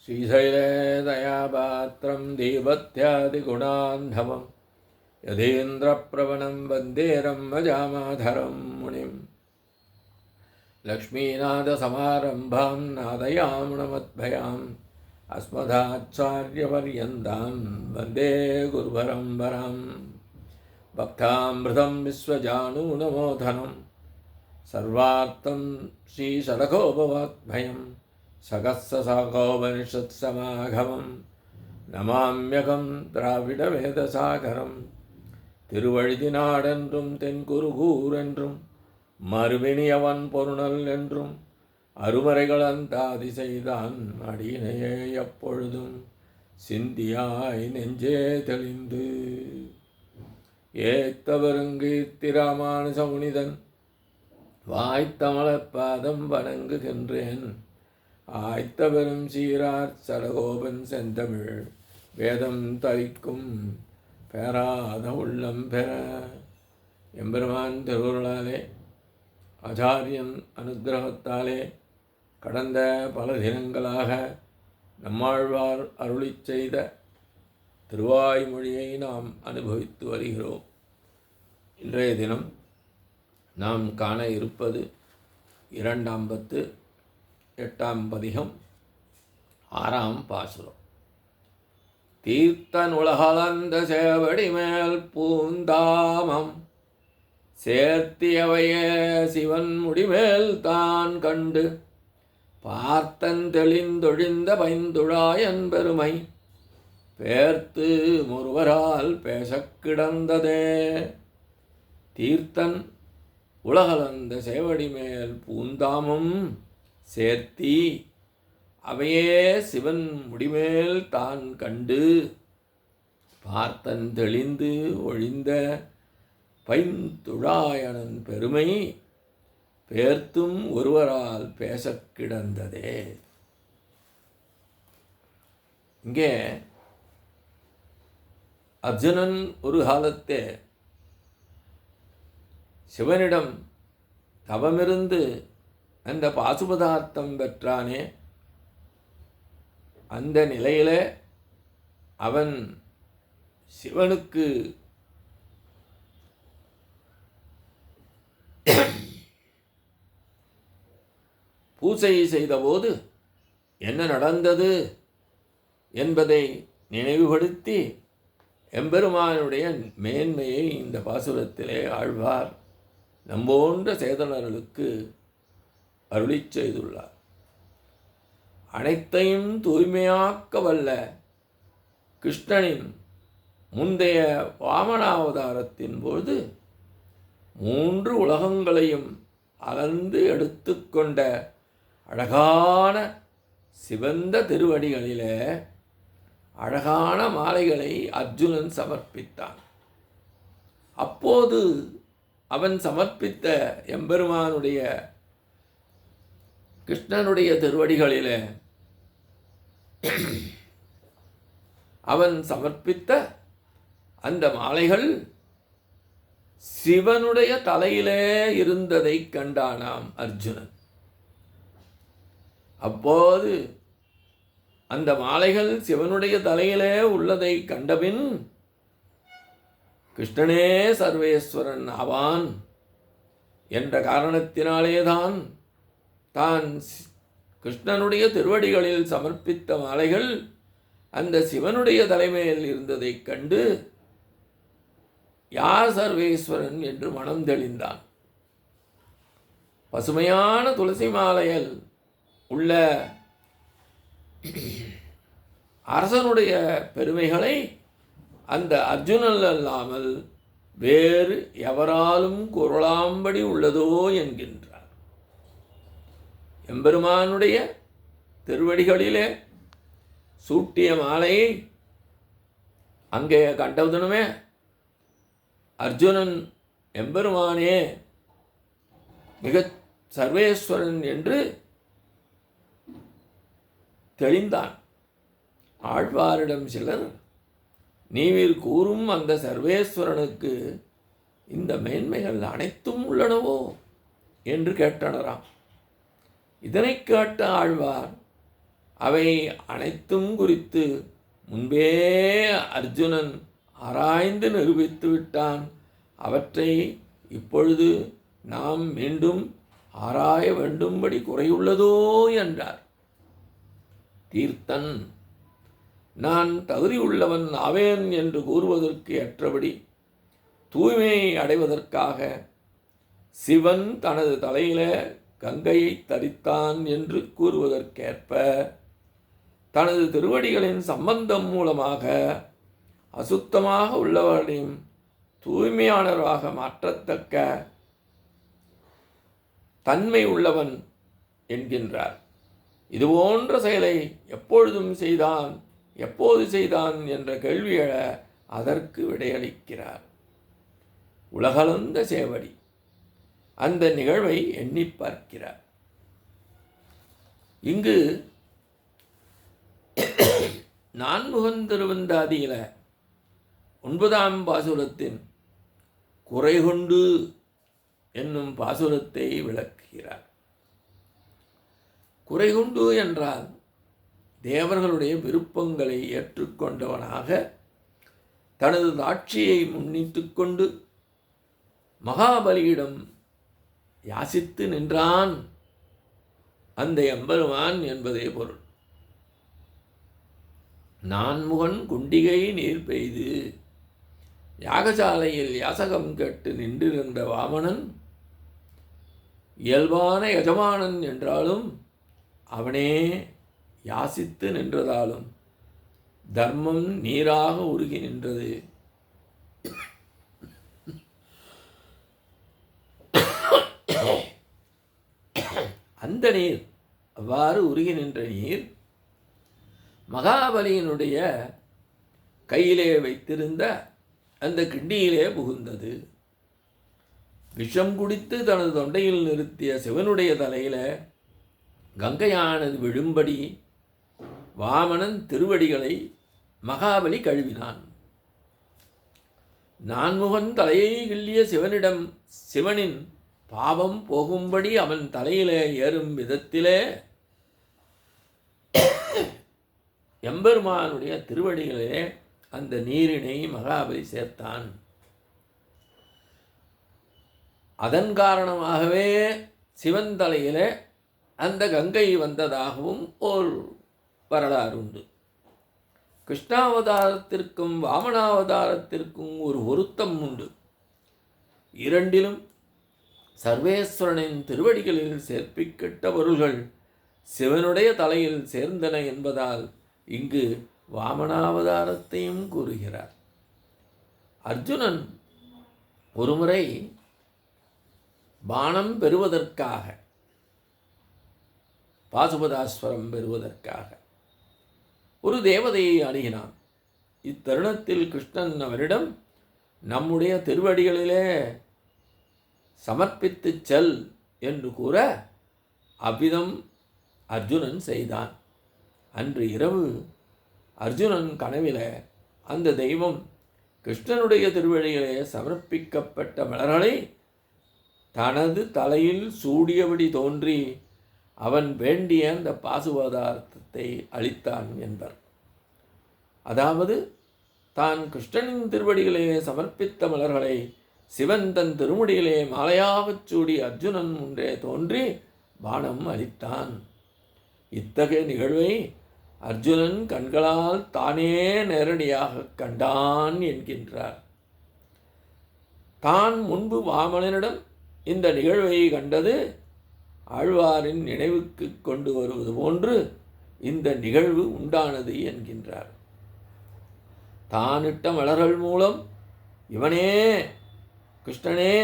श्रीशैलदयापात्रं देवत्यादिगुणान्धवं यथेन्द्रप्रवणं वन्दे रम्यजामाधरं मुनिं लक्ष्मीनाथसमारम्भां नादयामुनमद्भयाम् अस्मदाचार्यपर्यन्तां वन्दे गुरुपरम्परां भक्तामृतं विश्वजानूनमोधनं सर्वार्थं श्रीषडकोपवाग्भयं सकस्ससाकोपनिषत्समागमं नमाम्यகம் திராவிடவேதசாகரம் திருவழுதினாடென்றும் தென்குருகூர் என்றும் மறுவினியவன் பொருணல் என்றும் அருமறைகளந்தாதி செய்தான் அடியினையே எப்பொழுதும் சிந்தியாய் நெஞ்சே தெளிந்து ஏத்தவருங்கீர்த்திராமானுச முனிதன் வாய்த்தமலப்பாதம் வணங்குகின்றேன் ஆய்த்தவரும் சீரார் சடகோபன் செந்தமிழ் வேதம் தரிக்கும் பெறாத உள்ளம் பெற எம்பெருமான் திருவுருளாலே ஆச்சாரியன் அனுக்கிரகத்தாலே கடந்த பல தினங்களாக நம்மாழ்வார் அருளிச் செய்த திருவாய்மொழியை நாம் அனுபவித்து வருகிறோம். இன்றைய தினம் நாம் காண இருப்பது 258 பதிகம் 6ஆம் பாசுரம். தீர்த்தன் உலகளந்த சேவடி மேல் பூந்தாமம் சேர்த்தியவையே சிவன் முடிமேல் தான் கண்டு பார்த்தன் தெளிந்தொழிந்த பைந்துழாயன் பெருமை பேர்த்து முருவரால் பேசக் கிடந்ததே. தீர்த்தன் உலகளந்த சேவடி மேல் பூந்தாமம் சேர்த்தி அவையே சிவன் முடிமேல் தான் கண்டு பார்த்தன் தெளிந்து ஒழிந்த பைந்துழாயனன் பெருமை பேர்த்தும் ஒருவரால் பேசக் கிடந்ததே. இங்கே அர்ஜுனன் ஒரு காலத்தே சிவனிடம் தவமிருந்து அந்த பாசுபதார்த்தம் பெற்றானே, அந்த நிலையிலே அவன் சிவனுக்கு பூசை செய்தபோது என்ன நடந்தது என்பதை நினைவுபடுத்தி எம்பெருமானுடைய மேன்மையை இந்த பாசுரத்திலே ஆழ்வார் நம்போன்ற சேதனர்களுக்கு அருளிச் செய்துள்ளார். அனைத்தையும் தூய்மையாக்க வல்ல கிருஷ்ணனின் முந்தைய வாமனாவதாரத்தின் போது 3 உலகங்களையும் அளந்து எடுத்துக்கொண்ட அழகான சிவந்த திருவடிகளிலே அழகான மாலைகளை அர்ஜுனன் சமர்ப்பித்தான். அப்போது அவன் சமர்ப்பித்த எம்பெருமானுடைய கிருஷ்ணனுடைய திருவடிகளிலே அவன் சமர்ப்பித்த அந்த மாலைகள் சிவனுடைய தலையிலே இருந்ததை கண்டானாம் அர்ஜுனன். அப்போது அந்த மாலைகள் சிவனுடைய தலையிலே உள்ளதை கண்டபின் கிருஷ்ணனே சர்வேஸ்வரன் ஆவான் என்ற காரணத்தினாலேதான் தான் கிருஷ்ணனுடைய திருவடிகளில் சமர்ப்பித்த மாலைகள் அந்த சிவனுடைய தலைமையில் இருந்ததைக் கண்டு யார் சர்வேஸ்வரன் என்று மனம் தெளிந்தான். பசுமையான துளசி மாலையில் உள்ள அரசனுடைய பெருமைகளை அந்த அர்ஜுனன் அல்லாமல் வேறு எவராலும் குரலாம்படி உள்ளதோ என்கின்றார். எம்பெருமானுடைய திருவடிகளிலே சூட்டிய மாலையை அங்கே கண்டதுனுமே அர்ஜுனன் எம்பெருமானே மிக சர்வேஸ்வரன் என்று தெளிந்தான். ஆழ்வாரிடம் சிலர் நீவிர் கூறும் அந்த சர்வேஸ்வரனுக்கு இந்த மேன்மைகள் அனைத்தும் உள்ளனவோ என்று கேட்டனராம். இதனை கேட்ட ஆழ்வார் அவை அனைத்தும் குறித்து முன்பே அர்ஜுனன் ஆராய்ந்து நிரூபித்து விட்டான். அவற்றை இப்பொழுது நாம் மீண்டும் ஆராய வேண்டும்படி குறையுள்ளதோ என்றார். தீர்த்தன், நான் தகுதியுள்ளவன் ஆவேன் என்று கூறுவதற்கு ஏற்றபடி தூய்மையை அடைவதற்காக சிவன் தனது தலையில கங்கையை தரித்தான் என்று கூறுவதற்கேற்ப தனது திருவடிகளின் சம்பந்தம் மூலமாக அசுத்தமாக உள்ளவர்களையும் தூய்மையானவராக மாற்றத்தக்க தன்மை உள்ளவன் என்கின்றார். இதுபோன்ற செயலை எப்பொழுதும் செய்தான், எப்போது செய்தான் என்ற கேள்வி எழ அதற்கு விடையளிக்கிறார். உலகளந்த சேவடி அந்த நிகழ்வை எண்ணி பார்க்கிறார். இங்கு நான்முகன் திருவந்தாதியில 9ஆம் பாசுரத்தின் குறைகொண்டு என்னும் பாசுரத்தை விளக்குகிறார். குறைகொண்டு என்றால் தேவர்களுடைய விருப்பங்களை ஏற்றுக்கொண்டவனாக தனது ஆட்சியை முன்னிட்டு கொண்டு மகாபலியிடம் யாசித்து நின்றான் அந்த எம்பெருமான் என்பதே பொருள். நான்முகன் குண்டிகை நீர் பெய்து யாகசாலையில் யாசகம் கேட்டு நின்றிருந்த வாமனன் இயல்பான எஜமானன் என்றாலும் அவனே யாசித்து நின்றதாலும் தர்மம் நீராக உருகி நின்றது. அந்த நீர், அவ்வாறு உருகி நின்ற நீர் மகாபலியினுடைய கையிலே வைத்திருந்த அந்த கிண்டியிலே புகுந்தது. விஷம் குடித்து தனது தொண்டையில் நிறுத்திய சிவனுடைய தலையில கங்கையானது விழும்படி வாமனன் திருவடிகளை மகாபலி கழுவினான். நான்முகன் தலையை கிள்ளிய சிவனின் பாவம் போகும்படி அவன் தலையிலே ஏறும் விதத்திலே எம்பெருமானுடைய திருவடிகளிலே அந்த நீரினை மகாபலி சேர்த்தான். அதன் காரணமாகவே சிவன் தலையிலே அந்த கங்கை வந்ததாகவும் ஓர் வரலாறு உண்டு. கிருஷ்ணாவதாரத்திற்கும் வாமனாவதாரத்திற்கும் ஒரு பொருத்தம் உண்டு. இரண்டிலும் சர்வேஸ்வரனின் திருவடிகளில் சேர்ப்பிக்கிட்ட பொருள்கள் சிவனுடைய தலையில் சேர்ந்தன என்பதால் இங்கு வாமனாவதாரத்தையும் கூறுகிறார். அர்ஜுனன் ஒருமுறை பானம் பெறுவதற்காக, பாசுபதாஸ்வரம் பெறுவதற்காக ஒரு தேவதையை அணுகினான். இத்தருணத்தில் கிருஷ்ணன் அவரிடம் நம்முடைய திருவடிகளிலே சமர்ப்பித்து செல் என்று கூற அவ்விதம் அர்ஜுனன் செய்தான். அன்று இரவு அர்ஜுனன் கனவில அந்த தெய்வம் கிருஷ்ணனுடைய திருவடிகளே சமர்ப்பிக்கப்பட்ட மலர்களை தனது தலையில் சூடியபடி தோன்றி அவன் வேண்டிய அந்த பாசுபதார்த்தத்தை அளித்தான் என்பர். அதாவது தான் கிருஷ்ணனின் திருவடிகளே சமர்ப்பித்த மலர்களை சிவன் தன் திருமுடியிலே மாலையாகச் சூடி அர்ஜுனன் முன்றே தோன்றி பானம் அளித்தான். இத்தகைய நிகழ்வை அர்ஜுனன் கண்களால் தானே நேரடியாக கண்டான் என்கின்றார். தான் முன்பு வாமனனிடம் இந்த நிகழ்வை கண்டது ஆழ்வாரின் நினைவுக்கு கொண்டு வருவது போன்று இந்த நிகழ்வு உண்டானது என்கின்றார். தானிட்ட மலர்கள் மூலம் இவனே கிருஷ்ணனே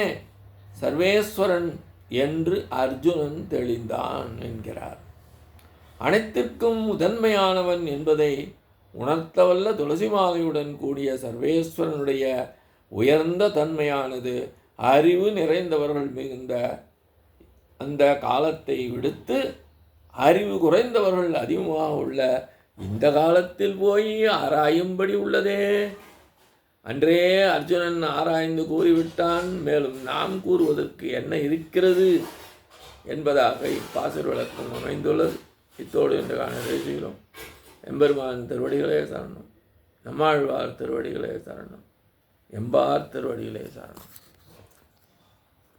சர்வேஸ்வரன் என்று அர்ஜுனன் தெளிந்தான் என்கிறார். அனைத்திற்கும் முதன்மையானவன் என்பதை உணர்த்தவல்ல துளசி மாலையுடன் கூடிய சர்வேஸ்வரனுடைய உயர்ந்த தன்மையானது அறிவு நிறைந்தவர்கள் மிகுந்த அந்த காலத்தை விடுத்து அறிவு குறைந்தவர்கள் அதிகமாக உள்ள இந்த காலத்தில் போய் ஆராயும்படி உள்ளதே. அன்றே அர்ஜுனன் ஆராய்ந்து கூறிவிட்டான். மேலும் நாம் கூறுவதற்கு என்ன இருக்கிறது என்பதாக இப்பாசல் விளக்கம் அமைந்துள்ளது. இத்தோடு இந்த காண செய்கிறோம். எம்பெருமான் திருவடிகளே சரணம். நம்மாழ்வார் திருவடிகளே சரணம். எம்பார் திருவடிகளே சரணம்.